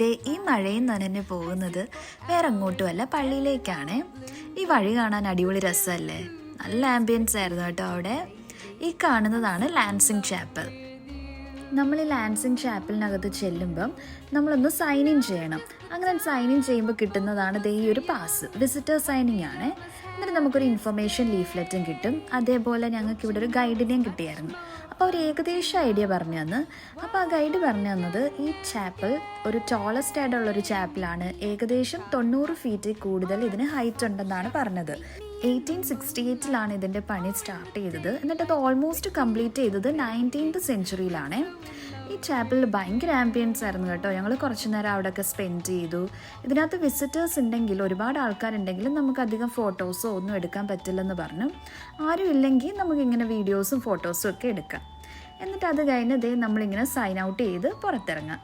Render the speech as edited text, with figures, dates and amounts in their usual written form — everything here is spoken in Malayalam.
ദേ ഈ മഴയും നനഞ്ഞ് പോകുന്നത് വേറെ അങ്ങോട്ടുമല്ല, പള്ളിയിലേക്കാണ്. ഈ വഴി കാണാൻ അടിപൊളി രസമല്ലേ, നല്ല ആംബിയൻസ് ആയിരുന്നു കേട്ടോ അവിടെ. ഈ കാണുന്നതാണ് ലാൻസിങ് ചാപ്പൽ. നമ്മൾ ഈ ലാൻസിങ് ചാപ്പലിനകത്ത് ചെല്ലുമ്പം നമ്മളൊന്ന് സൈൻ ഇൻ ചെയ്യണം. അങ്ങനെ സൈൻ ഇൻ ചെയ്യുമ്പോൾ കിട്ടുന്നതാണ് ദേ ഈ ഒരു പാസ്, വിസിറ്റർ സൈനിങ് ആണ്. എന്നിട്ട് നമുക്കൊരു ഇൻഫർമേഷൻ ലീഫ്ലെറ്റും കിട്ടും. അതേപോലെ ഞങ്ങൾക്ക് ഇവിടെ ഒരു ഗൈഡിനെയും കിട്ടിയായിരുന്നു. അപ്പോൾ ഒരു ഏകദേശം ഐഡിയ പറഞ്ഞു തന്ന്. അപ്പോൾ ആ ഗൈഡ് പറഞ്ഞു തന്നത് ഈ ചാപ്പൽ ഒരു ടോളസ്റ്റ് ആയിട്ടുള്ളൊരു ചാപ്പലാണ്. ഏകദേശം 90 ഫീറ്റ് കൂടുതൽ ഇതിന് ഹൈറ്റ് ഉണ്ടെന്നാണ് പറഞ്ഞത്. 1868 ഇതിൻ്റെ പണി സ്റ്റാർട്ട് ചെയ്തത്. എന്നിട്ട് അത് ഓൾമോസ്റ്റ് കംപ്ലീറ്റ് ചെയ്തത് 19th സെഞ്ച്വറിയിലാണ്. ഈ ചാപ്പലിൽ ഭയങ്കര ആംബിയൻസ് ആയിരുന്നു കേട്ടോ. ഞങ്ങൾ കുറച്ച് നേരം അവിടെയൊക്കെ സ്പെൻഡ് ചെയ്തു. ഇതിനകത്ത് വിസിറ്റേഴ്സ് ഉണ്ടെങ്കിൽ, ഒരുപാട് ആൾക്കാരുണ്ടെങ്കിലും നമുക്ക് അധികം ഫോട്ടോസോ ഒന്നും എടുക്കാൻ പറ്റില്ലെന്ന് പറഞ്ഞു. ആരും ഇല്ലെങ്കിൽ നമുക്കിങ്ങനെ വീഡിയോസും ഫോട്ടോസും ഒക്കെ എടുക്കാം. എന്നിട്ട് അത് കഴിഞ്ഞ് നമ്മളിങ്ങനെ സൈൻ ഔട്ട് ചെയ്ത് പുറത്തിറങ്ങാം.